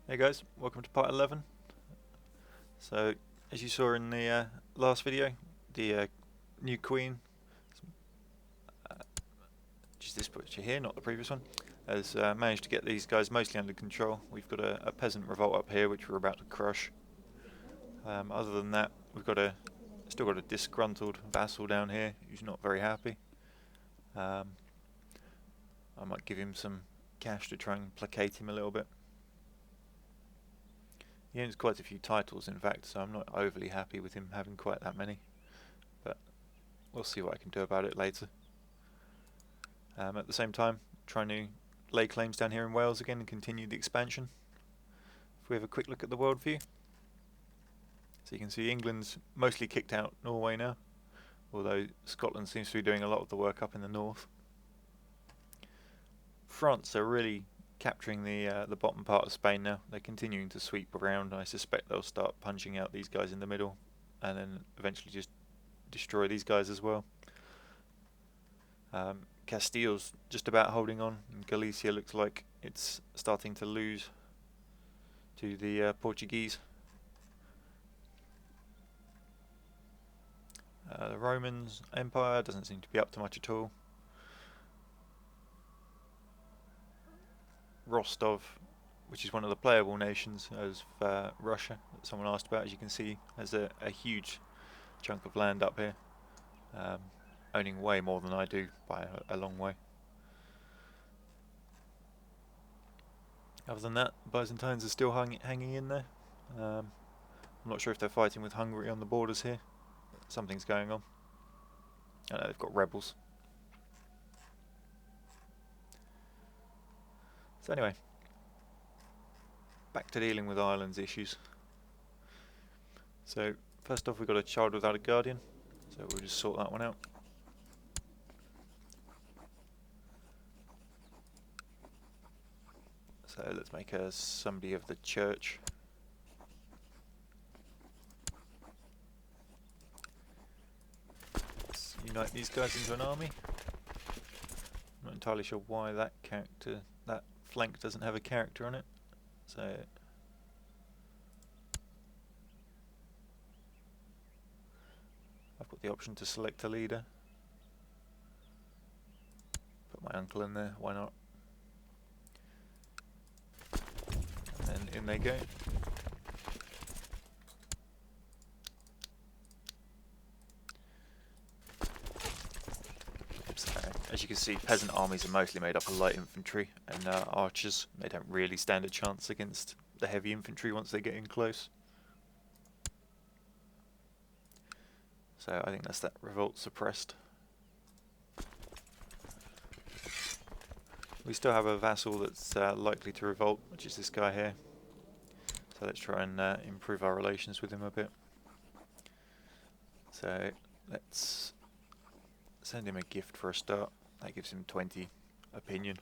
Hey guys, welcome to part 11. So, as you saw in the last video, the new queen, which is this picture here, not the previous one, has managed to get these guys mostly under control. We've got a peasant revolt up here, which we're about to crush. Other than that, we've still got a disgruntled vassal down here who's not very happy. I might give him some cash to try and placate him a little bit. He owns quite a few titles, in fact, so I'm not overly happy with him having quite that many. But we'll see what I can do about it later. At the same time, trying to lay claims down here in Wales again and continue the expansion. If we have a quick look at the world view, so you can see England's mostly kicked out Norway now, although Scotland seems to be doing a lot of the work up in the north. France are really capturing the bottom part of Spain now. They're continuing to sweep around. I suspect they'll start punching out these guys in the middle and then eventually just destroy these guys as well. Castille's just about holding on, and Galicia looks like it's starting to lose to the Portuguese. The Romans Empire doesn't seem to be up to much at all. Rostov, which is one of the playable nations of Russia that someone asked about, as you can see, has a huge chunk of land up here, owning way more than I do by a long way. Other than that, Byzantines are still hanging in there. I'm not sure if they're fighting with Hungary on the borders here. Something's going on. I know they've got rebels. So anyway, back to dealing with Ireland's issues. So first off, we've got a child without a guardian, so we'll just sort that one out. So let's make her somebody of the church. Let's unite these guys into an army. I'm not entirely sure why that flank doesn't have a character on it. So I've got the option to select a leader. Put my uncle in there, why not? And in they go. So, as you can see, peasant armies are mostly made up of light infantry and archers. They don't really stand a chance against the heavy infantry once they get in close. So I think that's that revolt suppressed. We still have a vassal that's likely to revolt, which is this guy here. So let's try and improve our relations with him a bit. So let's send him a gift for a start. That gives him 20 opinion.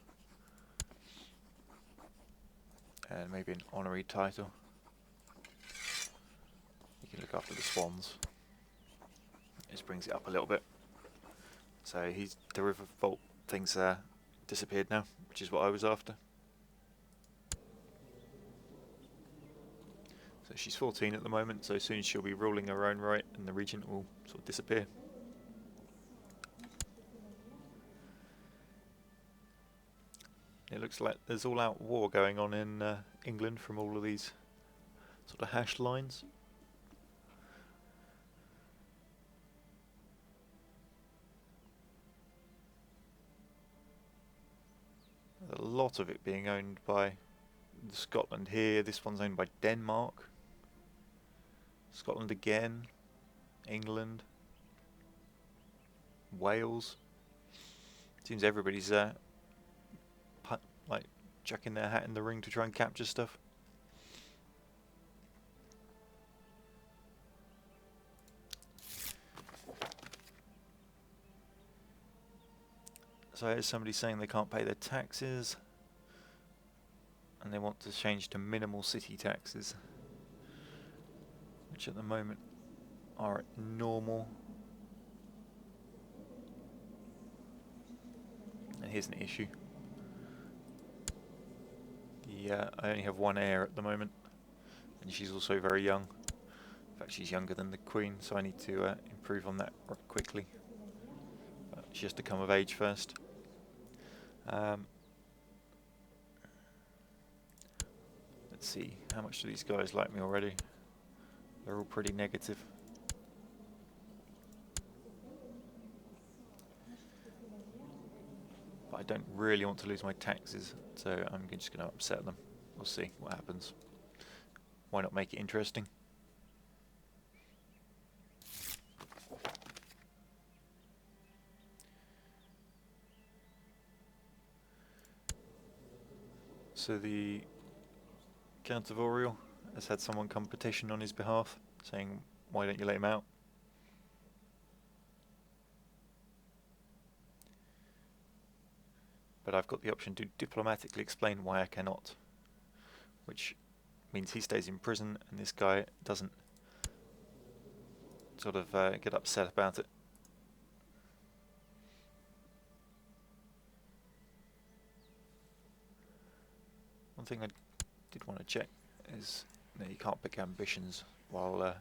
And maybe an honorary title. He can look after the swans. Just brings it up a little bit. So the revolt thing's disappeared now, which is what I was after. So she's 14 at the moment, so soon she'll be ruling her own right and the regent will sort of disappear. It looks like there's all-out war going on in England from all of these sort of hashed lines. A lot of it being owned by Scotland here. This one's owned by Denmark. Scotland again. England. Wales. Seems everybody's like chucking their hat in the ring to try and capture stuff. So here's somebody saying they can't pay their taxes and they want to change to minimal city taxes, which at the moment are at normal. And here's an issue. I only have one heir at the moment, and she's also very young. In fact, she's younger than the queen, so I need to improve on that quickly. She has to come of age first. Let's see, how much do these guys like me already? They're all pretty negative. But I don't really want to lose my taxes, so I'm just going to upset them. We'll see what happens. Why not make it interesting? So the Count of Oriel has had someone come petition on his behalf, saying, why don't you let him out? But I've got the option to diplomatically explain why I cannot, which means he stays in prison and this guy doesn't sort of get upset about it. One thing I did want to check is that you can't pick ambitions while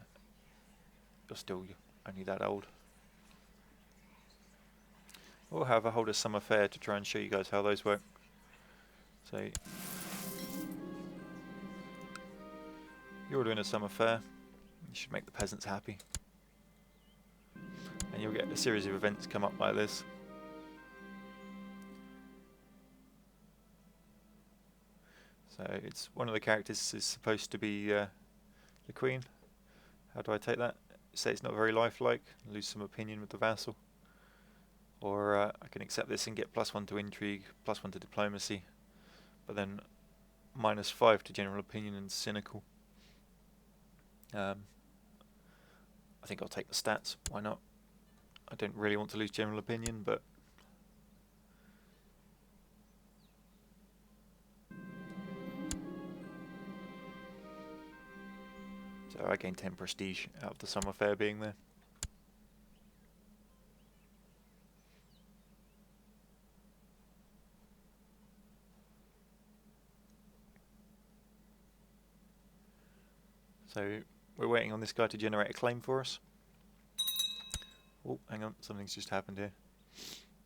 you're still only that old. We'll have a hold a summer fair to try and show you guys how those work. So you're doing a summer fair, you should make the peasants happy. And you'll get a series of events come up like this. So it's one of the characters is supposed to be the queen. How do I take that? Say it's not very lifelike, lose some opinion with the vassal. Or I can accept this and get +1 to intrigue, +1 to diplomacy, but then -5 to general opinion and cynical. I think I'll take the stats, why not? I don't really want to lose general opinion, but so I gain 10 prestige out of the summer fair being there. So we're waiting on this guy to generate a claim for us. Oh, hang on, something's just happened here.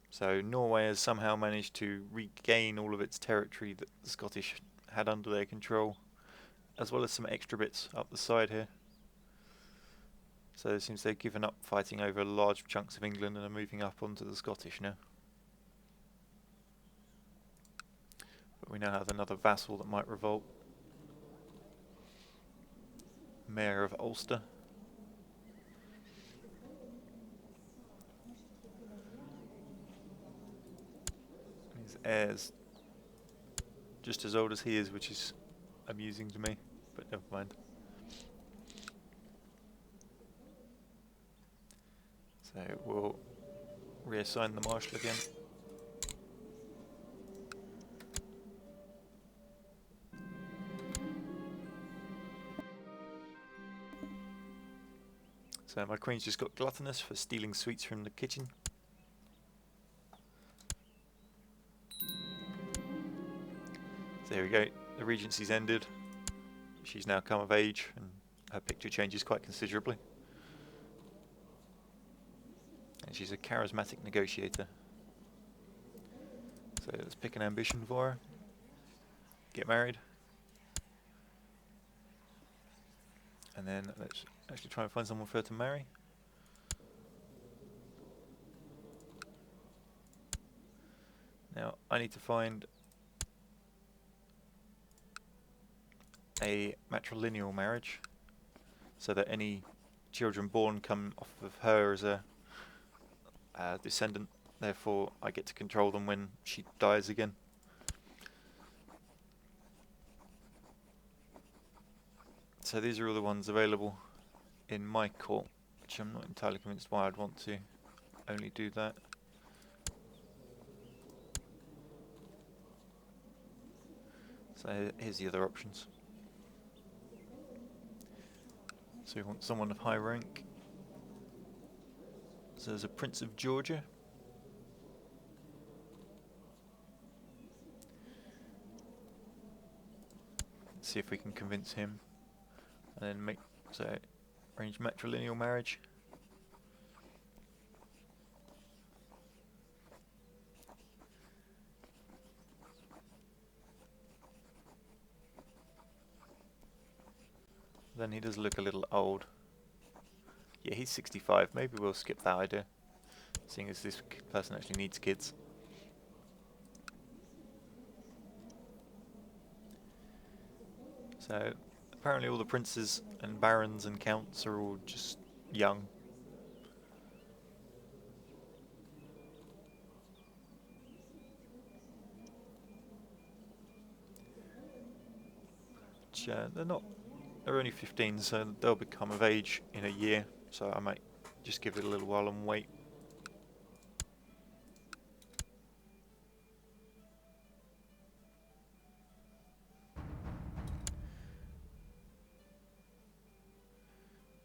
So Norway has somehow managed to regain all of its territory that the Scottish had under their control, as well as some extra bits up the side here. So it seems they've given up fighting over large chunks of England and are moving up onto the Scottish now. But we now have another vassal that might revolt. Mayor of Ulster. His heir's just as old as he is, which is amusing to me, but never mind. So we'll reassign the marshal again. So my queen's just got gluttonous for stealing sweets from the kitchen. So there we go, the regency's ended. She's now come of age and her picture changes quite considerably. And she's a charismatic negotiator. So let's pick an ambition for her. Get married. And then let's actually try and find someone for her to marry. Now I need to find a matrilineal marriage so that any children born come off of her as a descendant, therefore I get to control them when she dies again. So these are all the ones available in my court, which I'm not entirely convinced why I'd want to only do that. So here's the other options. So we want someone of high rank. So there's a Prince of Georgia. Let's see if we can convince him, and then arrange matrilineal marriage. Then he does look a little old. Yeah, he's 65. Maybe we'll skip that idea, seeing as this person actually needs kids. So apparently all the princes and barons and counts are all just young. Which, they're only 15, so they'll become of age in a year. So I might just give it a little while and wait.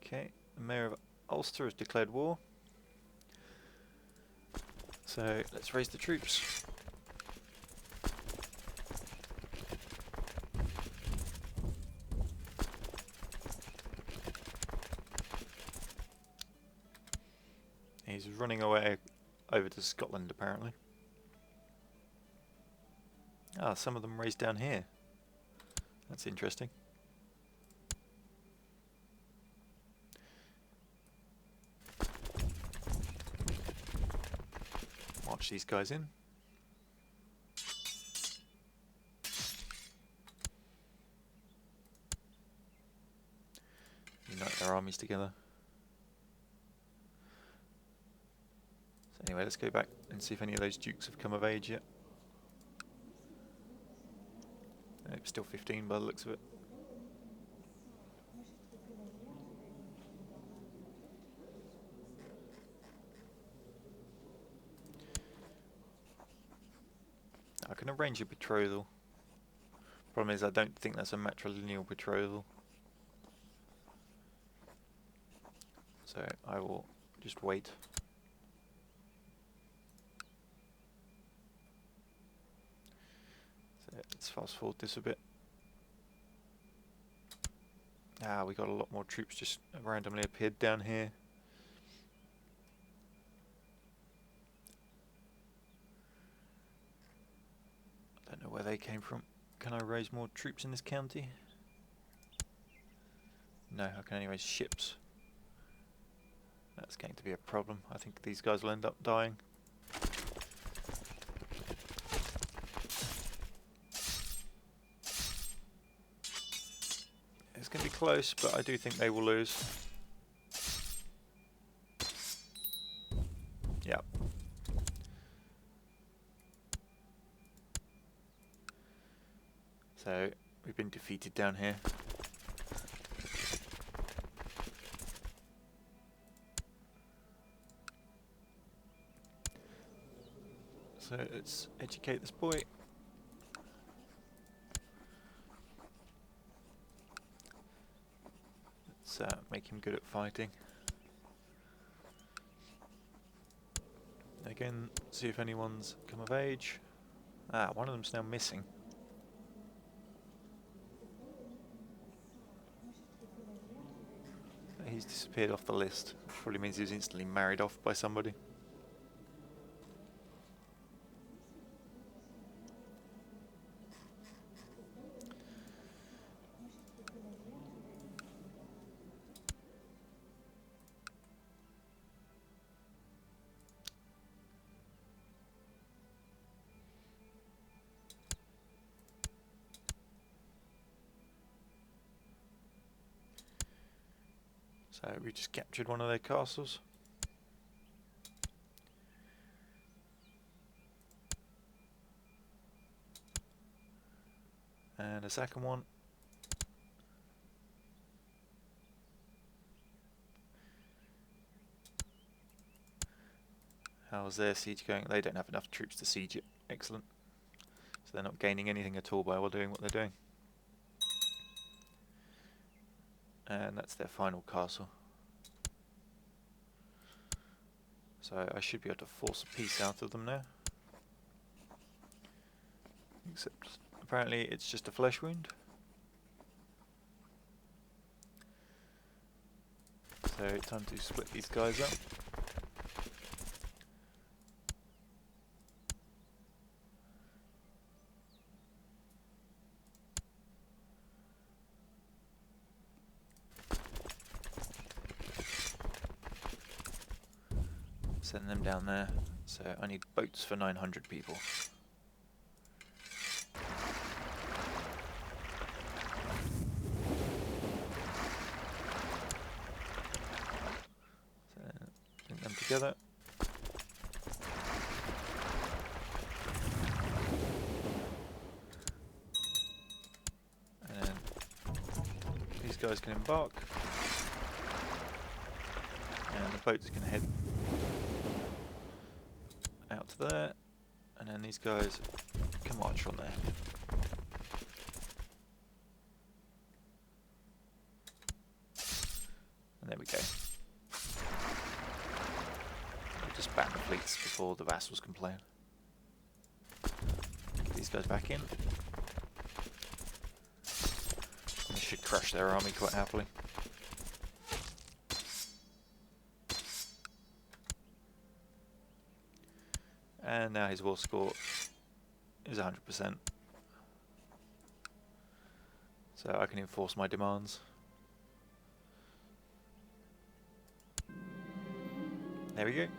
Okay, the Mayor of Ulster has declared war. So let's raise the troops. He's running away over to Scotland, apparently. Ah, some of them raised down here. That's interesting. March these guys in. Unite their armies together. So anyway, let's go back and see if any of those dukes have come of age yet. Nope, still 15 by the looks of it. I can arrange a betrothal. Problem is I don't think that's a matrilineal betrothal. So I will just wait. So let's fast forward this a bit. Ah, we got a lot more troops just randomly appeared down here. I don't know where they came from. Can I raise more troops in this county? No, I can only raise ships. That's going to be a problem. I think these guys will end up dying. It's going to be close, but I do think they will lose. Yep. So, we've been defeated down here. So let's educate this boy. Let's make him good at fighting. Again, see if anyone's come of age. Ah, one of them's now missing. He's disappeared off the list, which probably means he was instantly married off by somebody. So we just captured one of their castles. And a second one. How's their siege going? They don't have enough troops to siege it. Excellent. So they're not gaining anything at all by doing what they're doing. And that's their final castle. So I should be able to force a peace out of them now. Except apparently it's just a flesh wound. So time to split these guys up. Send them down there. So I need boats for 900 people. So link them together. And then these guys can embark. And the boats can head out to there, and then these guys can march from there. And there we go. We'll just ban the fleets before the vassals complain. Get these guys back in. And this should crush their army quite happily. And now his war score is 100%. So I can enforce my demands. There we go. And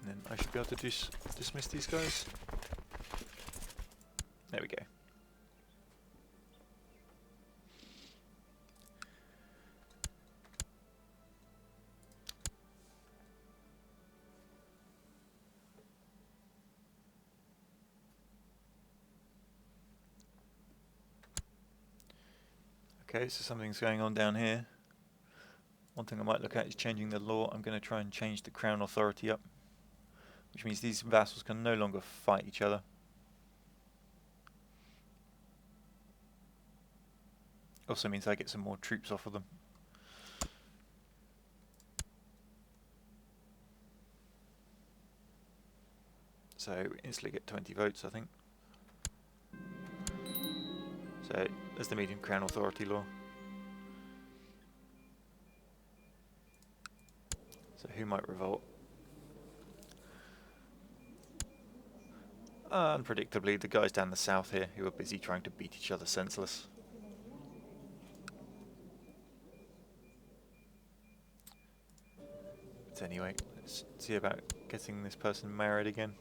then I should be able to dismiss these guys. There we go. Okay, so something's going on down here. One thing I might look at is changing the law. I'm going to try and change the crown authority up, which means these vassals can no longer fight each other. Also means I get some more troops off of them. So instantly get 20 votes, I think. So there's the medium crown authority law. So who might revolt? Unpredictably, the guys down the south here who are busy trying to beat each other senseless. But anyway, let's see about getting this person married again.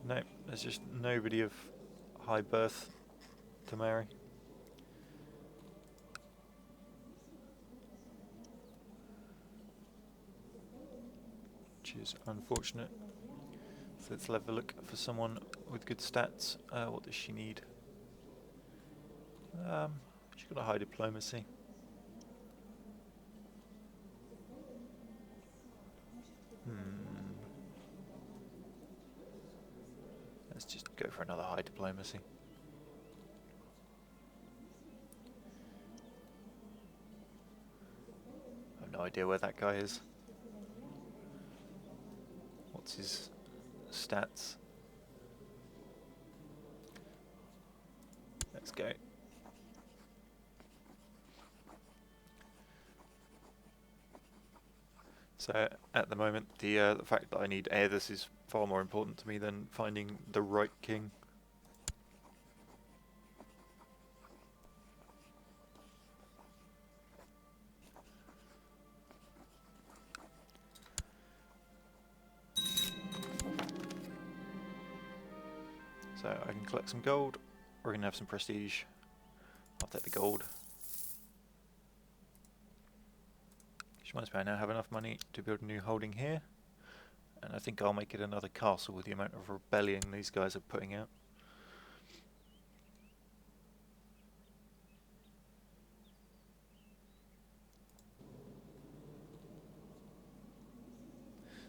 No, there's just nobody of high birth to marry. Which is unfortunate. So let's have a look for someone with good stats. What does she need? She's got a high diplomacy. Let's just go for another high diplomacy. I have no idea where that guy is. What's his stats? Let's go. So at the moment, the fact that I need heirs is far more important to me than finding the right king. So I can collect some gold, or I can have some prestige. I'll take the gold. Which reminds me, I now have enough money to build a new holding here. And I think I'll make it another castle with the amount of rebellion these guys are putting out.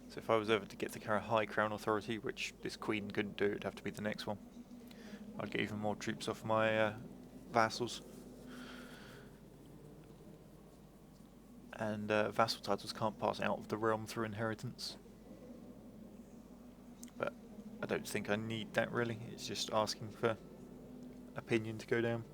So if I was ever to get to high crown authority, which this queen couldn't do, it'd have to be the next one. I'd get even more troops off my vassals. And vassal titles can't pass out of the realm through inheritance. But I don't think I need that really. It's just asking for opinion to go down.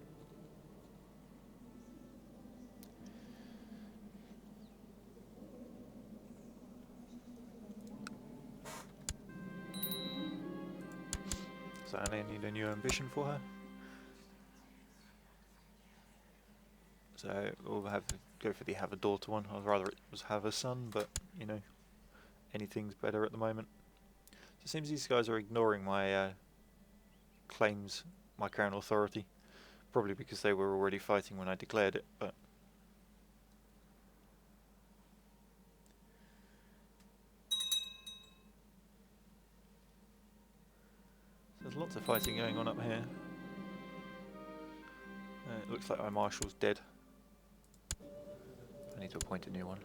So I need a new ambition for her. So we'll go for the have a daughter one. I'd rather it was have a son, but you know, anything's better at the moment. So it seems these guys are ignoring my claims, my crown authority. Probably because they were already fighting when I declared it, but there's lots of fighting going on up here. It looks like my marshal's dead. I need to appoint a new one.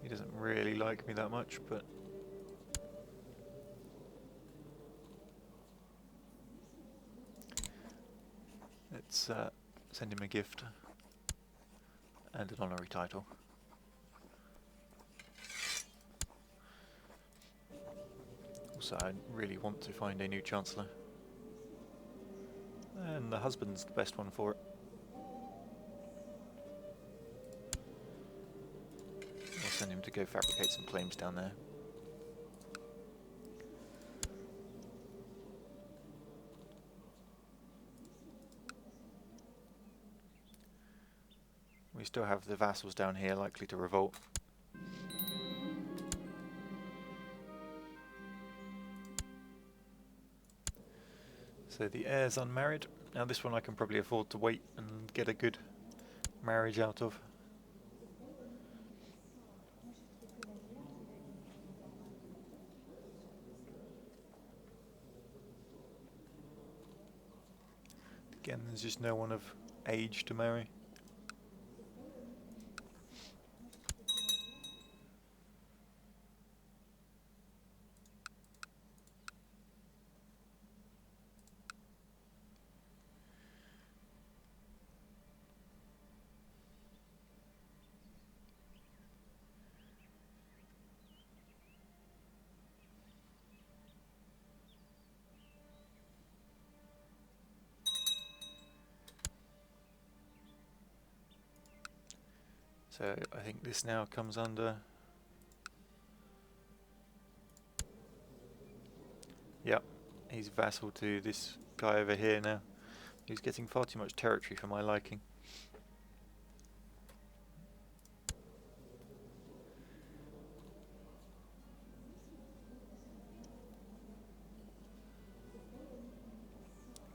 He doesn't really like me that much, but let's send him a gift and an honorary title. Also, I really want to find a new chancellor. And the husband's the best one for it. I'll send him to go fabricate some claims down there. We still have the vassals down here likely to revolt. So the heir's unmarried. Now this one I can probably afford to wait and get a good marriage out of. Again, there's just no one of age to marry. So I think this now comes under... Yep, he's vassal to this guy over here now. He's getting far too much territory for my liking.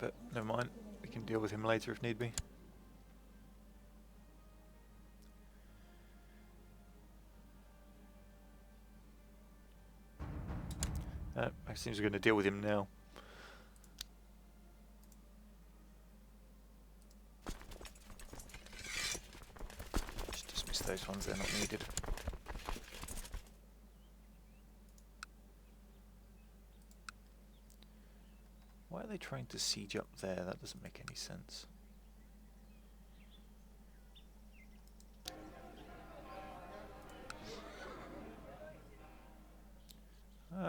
But never mind, we can deal with him later if need be. It seems we're going to deal with him now. Just dismiss those ones, they're not needed. Why are they trying to siege up there? That doesn't make any sense.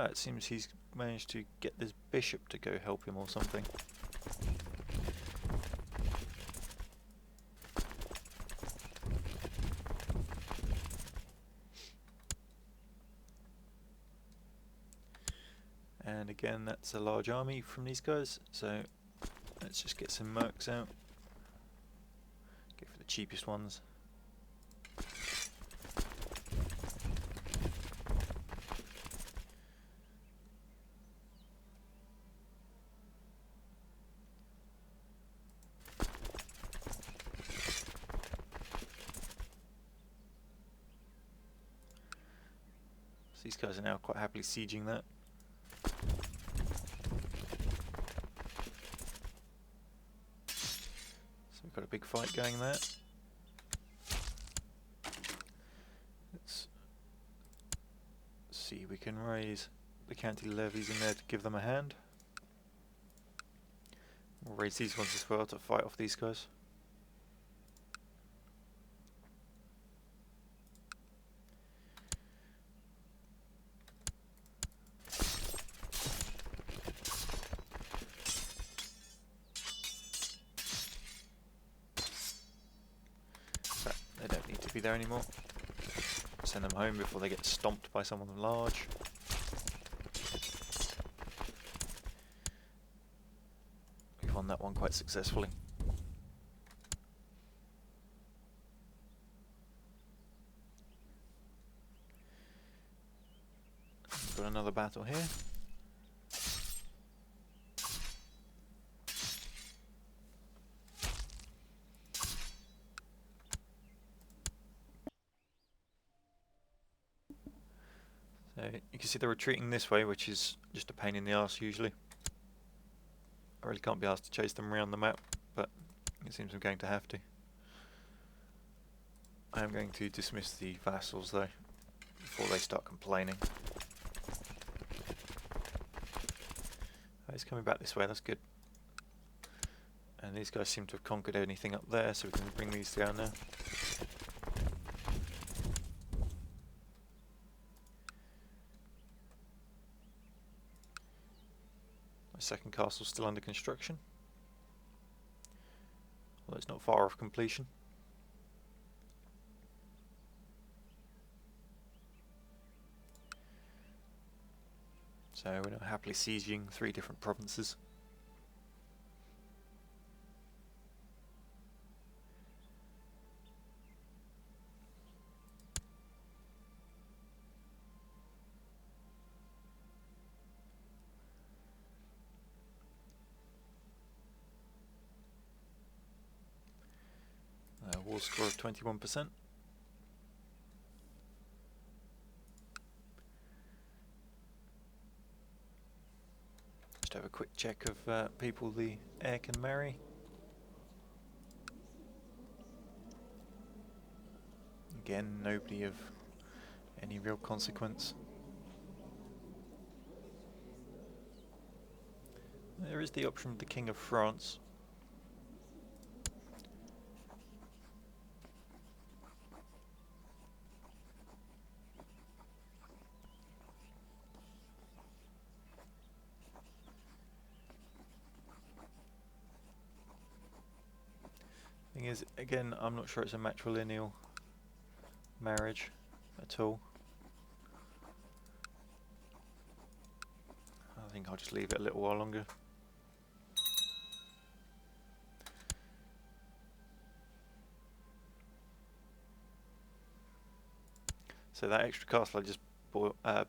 It seems he's managed to get this bishop to go help him or something. And again, that's a large army from these guys, so let's just get some mercs out. Go for the cheapest ones. These guys are now quite happily sieging that. So we've got a big fight going there. Let's see, we can raise the county levies in there to give them a hand. We'll raise these ones as well to fight off these guys. be there anymore. Send them home before they get stomped by someone large. We've won that one quite successfully. Got another battle here. So you can see they're retreating this way, which is just a pain in the arse usually. I really can't be asked to chase them around the map, but it seems I'm going to have to. I am going to dismiss the vassals though, before they start complaining. Oh, he's coming back this way, that's good. And these guys seem to have conquered anything up there, so we can bring these down now. My second castle's still under construction, although it's not far off completion. So we're now happily sieging 3 different provinces. War score of 21%. Just have a quick check of people the heir can marry. Again, nobody of any real consequence. There is the option of the King of France. Thing is, again, I'm not sure it's a matrilineal marriage at all. I think I'll just leave it a little while longer. So that extra castle I just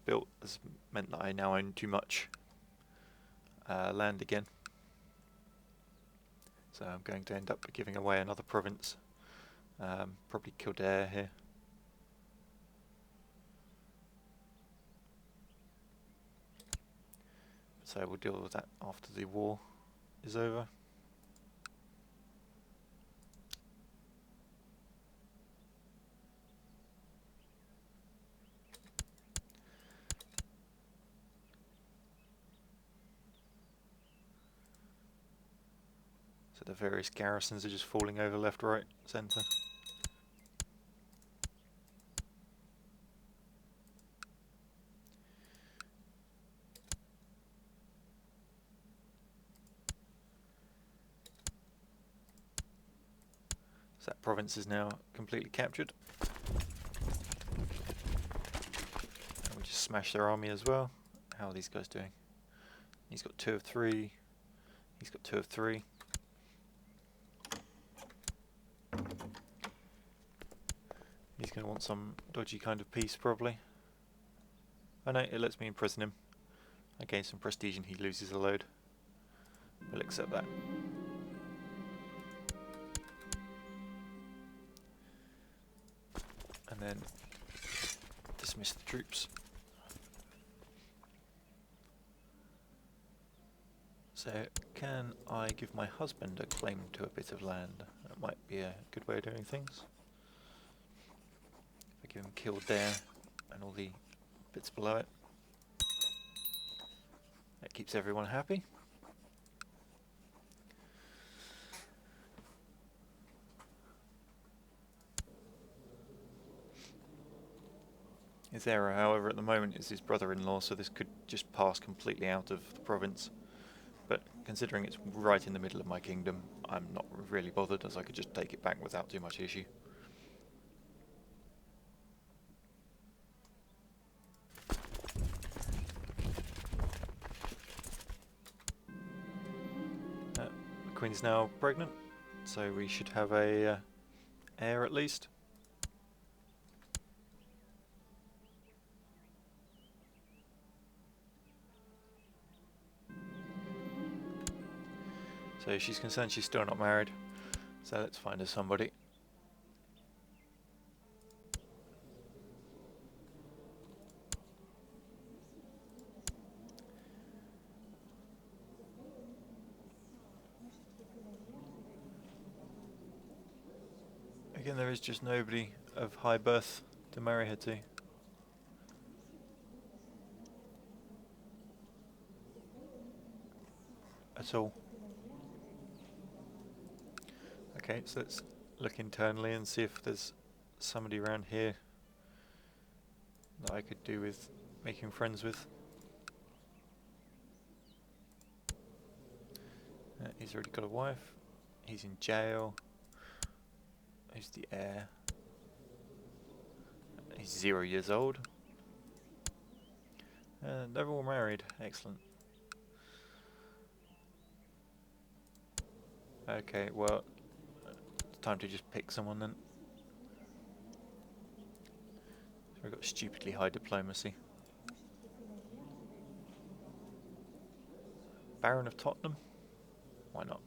built has meant that I now own too much land again. So I'm going to end up giving away another province, probably Kildare here. So we'll deal with that after the war is over. So the various garrisons are just falling over left, right, centre. So that province is now completely captured. And we just smash their army as well. How are these guys doing? He's got 2 of 3. He's got 2 of 3. He's going to want some dodgy kind of peace, probably. Oh no, it lets me imprison him. I gain some prestige and he loses a load. We'll accept that. And then dismiss the troops. So, can I give my husband a claim to a bit of land? That might be a good way of doing things. If I give him Kildare and all the bits below it. That keeps everyone happy. His error, however, at the moment is his brother-in-law, so this could just pass completely out of the province. But considering it's right in the middle of my kingdom, I'm not really bothered, as I could just take it back without too much issue. Queen's now pregnant, so we should have a heir at least. So she's concerned she's still not married, so let's find her somebody. Again, there is just nobody of high birth to marry her to. At all. Okay, so let's look internally and see if there's somebody around here that I could do with making friends with. He's already got a wife. He's in jail. Who's the heir? He's 0 years old. And they're all married. Excellent. Okay, well, it's time to just pick someone then. So we've got stupidly high diplomacy. Baron of Tottenham? Why not?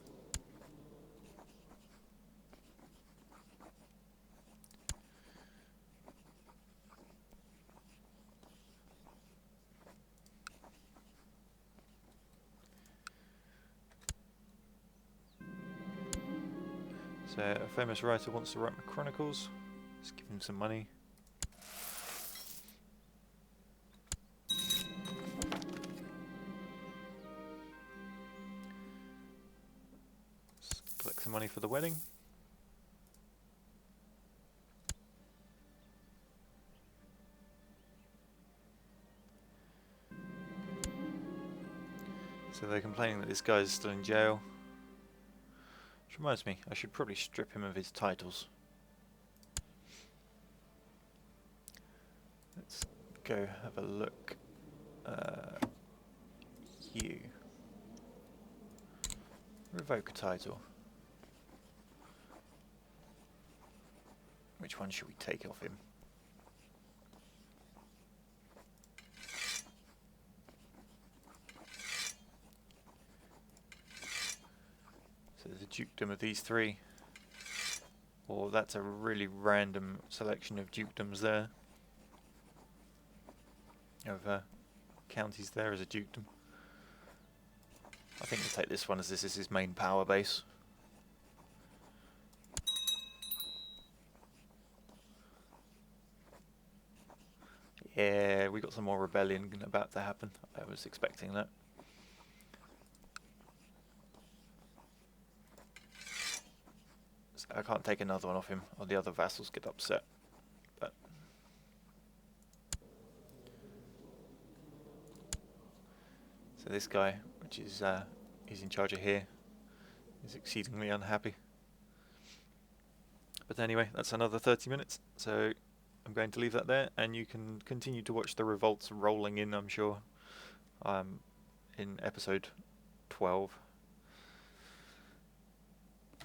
So a famous writer wants to write my chronicles. Let's give him some money. Let's collect some money for the wedding. So they're complaining that this guy's still in jail. Which reminds me, I should probably strip him of his titles. Let's go have a look. You. Revoke a title. Which one should we take off him? So there's a dukedom of these three. Or that's a really random selection of dukedoms there. Of counties there as a dukedom. I think we'll take this one as this is his main power base. Yeah, we got some more rebellion about to happen. I was expecting that. So I can't take another one off him, or the other vassals get upset. But so this guy, which is he's in charge of here, is exceedingly unhappy. But anyway, that's another 30 minutes. So I'm going to leave that there, and you can continue to watch the revolts rolling in, I'm sure, in episode 12.